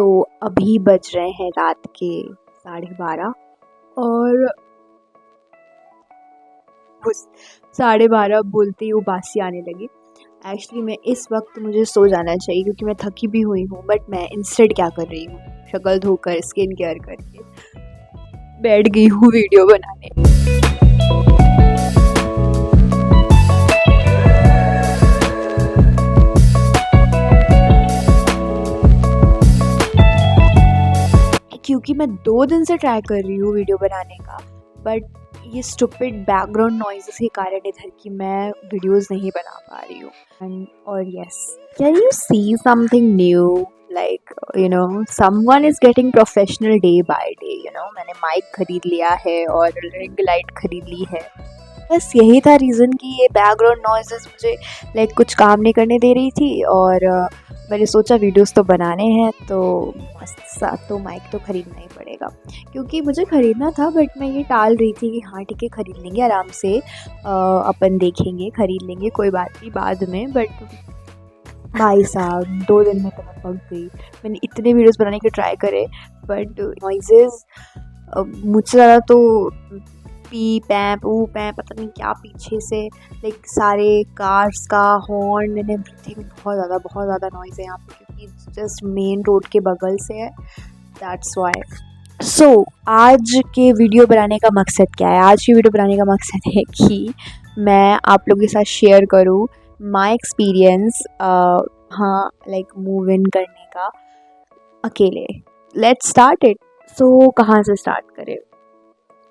तो अभी बज रहे हैं रात के 12:30 और उस 12:30 बोलते ही उबासी आने लगी। एक्चुअली मैं इस वक्त मुझे सो जाना चाहिए क्योंकि मैं थकी भी हुई हूँ, बट मैं इंस्टेड क्या कर रही हूँ, शक्ल धोकर स्किन केयर करके बैठ गई हूँ वीडियो बनाने। क्योंकि मैं 2 दिन से ट्राई कर रही हूँ वीडियो बनाने का, बट ये स्टूपिड बैकग्राउंड नॉइज़ेस के कारण इधर की मैं वीडियोस नहीं बना पा रही हूँ। एंड और yes, can you see something new, like you know someone is getting professional day by day. मैंने माइक खरीद लिया है और रिंग लाइट खरीद ली है। बस यही था रीज़न कि ये बैकग्राउंड नॉइज़ेस मुझे लाइक कुछ काम नहीं करने दे रही थी, और मैंने सोचा वीडियोस तो बनाने हैं तो मस्त सा तो माइक तो ख़रीदना ही पड़ेगा, क्योंकि मुझे ख़रीदना था बट मैं ये टाल रही थी कि हाँ ठीक है ख़रीद लेंगे आराम से, अपन देखेंगे ख़रीद लेंगे कोई बात नहीं बाद में। बट भाई साहब 2 दिन में तो मैं पक गई। मैंने इतने वीडियोस बनाने के ट्राई करे बट नॉइज़ेस मुझसे ज़्यादा तो पी पैप ऊ पैप पता नहीं क्या पीछे से, लाइक सारे कार्स का हॉर्न एंड एवरीथिंग, बहुत ज़्यादा नॉइज़ है यहाँ पे क्योंकि जस्ट मेन रोड के बगल से है, दैट्स वाई। सो आज के वीडियो बनाने का मकसद क्या है? आज की वीडियो बनाने का मकसद है कि मैं आप लोगों के साथ शेयर करूँ माई एक्सपीरियंस, हाँ लाइक मूव इन करने का अकेले। Let's start it. सो कहाँ से स्टार्ट करें?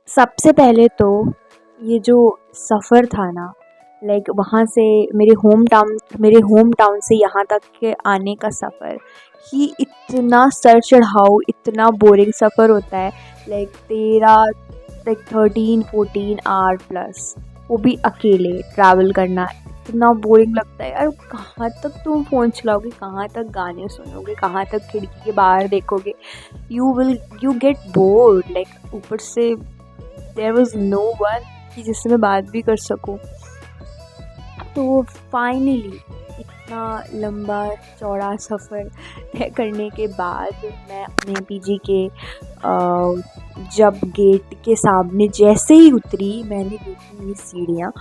सबसे पहले तो ये जो सफ़र था ना, लाइक वहाँ से मेरे होम टाउन से यहाँ तक के आने का सफ़र ही इतना सर चढ़ाऊ, इतना बोरिंग सफ़र होता है। लाइक 13-14 आवर प्लस, वो भी अकेले ट्रैवल करना इतना बोरिंग लगता है यार। कहाँ तक तुम फ़ोन चलाओगे, कहाँ तक गाने सुनोगे, कहाँ तक खिड़की के बाहर देखोगे? You get bored. लाइक ऊपर से देयर वॉज नो वन कि जिससे मैं बात भी कर सकूं। तो फाइनली इतना लंबा चौड़ा सफ़र तय करने के बाद मैं अपने पीजी के जब गेट के सामने जैसे ही उतरी, मैंने देखी ये सीढ़ियाँ,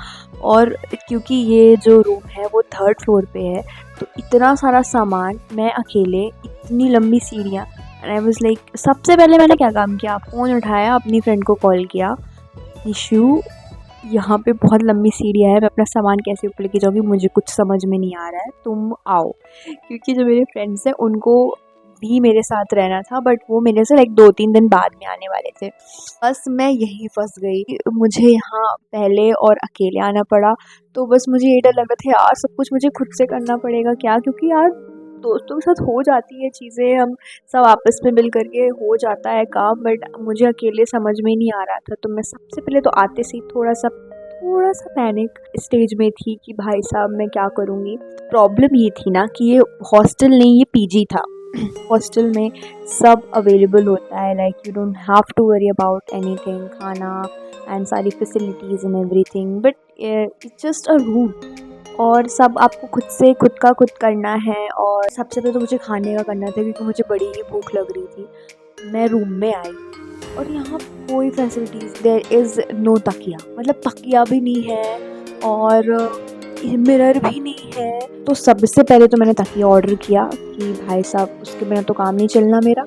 और क्योंकि ये जो रूम है वो 3rd फ्लोर पे है, तो इतना सारा सामान, मैं अकेले, इतनी लंबी सीढ़ियाँ। एंड आई वाज लाइक, सबसे पहले मैंने क्या काम किया, फ़ोन उठाया, अपनी फ्रेंड को कॉल किया, निशु यहाँ पे बहुत लंबी सीढ़ियाँ है, मैं अपना सामान कैसे ऊपर लेके जाऊँगी, मुझे कुछ समझ में नहीं आ रहा है, तुम आओ। क्योंकि जो मेरे फ्रेंड्स हैं उनको भी मेरे साथ रहना था, बट वो मेरे से लाइक 2-3 दिन बाद में आने वाले थे। बस मैं यहीं फंस गई, मुझे यहाँ पहले और अकेले आना पड़ा। तो बस मुझे ये डर लग रहा था यार सब कुछ मुझे खुद से करना पड़ेगा क्या, क्योंकि यार दोस्तों के साथ हो जाती है चीज़ें, हम सब आपस में मिल करके हो जाता है काम, बट मुझे अकेले समझ में नहीं आ रहा था। तो मैं सबसे पहले तो आते से थोड़ा सा पैनिक स्टेज में थी कि भाई साहब मैं क्या करूँगी। प्रॉब्लम ये थी ना कि ये हॉस्टल नहीं, ये पीजी था। हॉस्टल में सब अवेलेबल होता है, like you don't have to worry about anything, खाना एंड सारी facilities and everything, but it's just a room और सब आपको खुद का करना है। और सबसे पहले तो मुझे खाने का करना था क्योंकि मुझे बड़ी ही भूख लग रही थी। मैं रूम में आई और यहाँ कोई फैसिलिटीज़, देयर इज़ नो तकिया, मतलब तकिया भी नहीं है और मिरर भी नहीं है। तो सबसे पहले तो मैंने तकिया ऑर्डर किया कि भाई साहब उसके बिना तो काम नहीं चलना मेरा।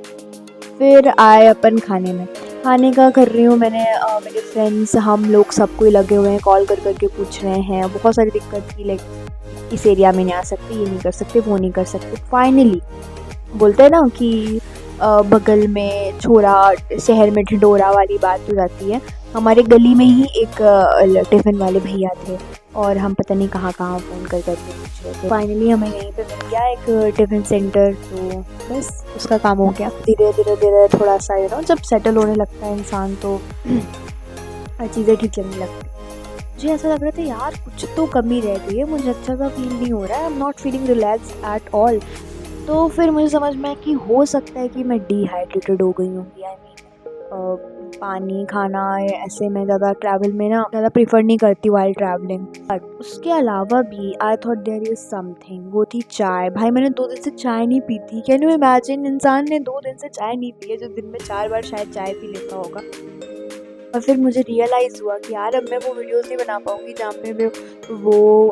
फिर आए अपन खाने का कर रही हूँ मैंने, मेरे फ्रेंड्स हम लोग सब कोई लगे हुए हैं, कॉल कर करके पूछ रहे हैं, बहुत सारी दिक्कत थी, लाइक इस एरिया में नहीं आ सकते, ये नहीं कर सकते, वो नहीं कर सकते। फाइनली बोलते हैं ना कि बगल में छोरा शहर में ढिंढोरा वाली बात हो जाती है। हमारे गली में ही एक टिफ़िन वाले भैया थे और हम पता नहीं कहाँ फ़ोन कर करके पूछ रहे थे। फाइनली हमें यहीं पे मिल गया एक टिफ़िन सेंटर, तो बस उसका काम हो गया। धीरे धीरे थोड़ा सा जब सेटल होने लगता है इंसान तो हर चीज़ें ठीक लगने लगती है। मुझे ऐसा लग रहा था यार कुछ तो कमी रह गई है, मुझे अच्छा सा फील नहीं हो रहा है, I am not feeling relax at all. तो फिर मुझे समझ में आया कि हो सकता है कि मैं डिहाइड्रेटेड हो गई होंगी। आई मीन पानी खाना ऐसे मैं ज़्यादा ट्रैवल में ना ज़्यादा प्रेफर नहीं करती वाइल ट्रैवलिंग। बट उसके अलावा भी I thought there is something, वो थी चाय। भाई मैंने 2 दिन से चाय नहीं पी थी। कैन यू इमेजिन, इंसान ने 2 दिन से चाय नहीं पी है जो दिन में 4 बार शायद चाय पी लेता होगा। और फिर मुझे रियलाइज़ हुआ कि यार अब मैं वो वीडियोस नहीं बना पाऊँगी जहाँ पे मैं वो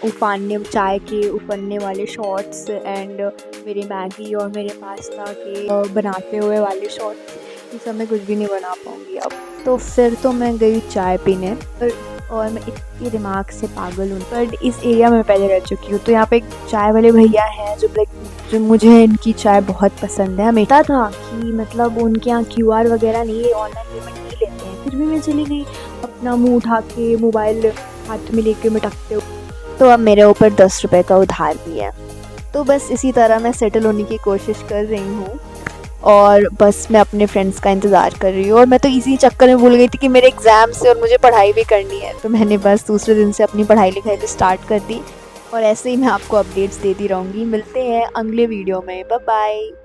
उफानने चाय के उफनने वाले शॉट्स एंड मेरे मैगी और मेरे पास्ता के बनाते हुए वाले शॉट्स, ये सब मैं कुछ भी नहीं बना पाऊँगी अब। तो फिर तो मैं गई चाय पीने और मैं इतनी दिमाग से पागल हूँ। पर इस एरिया में पहले रह चुकी हूँ, तो यहाँ पे एक चाय वाले भैया हैं जो मुझे इनकी चाय बहुत पसंद है। हमेशा था कि मतलब उनके यहाँ QR वगैरह नहीं है, ऑनलाइन पेमेंट नहीं लेते हैं, फिर भी मैं चली गई अपना मुँह उठा के मोबाइल हाथ में लेके मटकते हुए। तो अब मेरे ऊपर 10 रुपये का उधार भी है। तो बस इसी तरह मैं सेटल होने की कोशिश कर रही हूँ और बस मैं अपने फ्रेंड्स का इंतज़ार कर रही हूँ। और मैं तो इसी चक्कर में भूल गई थी कि मेरे एग्ज़ाम्स है और मुझे पढ़ाई भी करनी है, तो मैंने बस दूसरे दिन से अपनी पढ़ाई लिखाई भी स्टार्ट कर दी। और ऐसे ही मैं आपको अपडेट्स देती रहूँगी। मिलते हैं अगले वीडियो में, बाय बाय।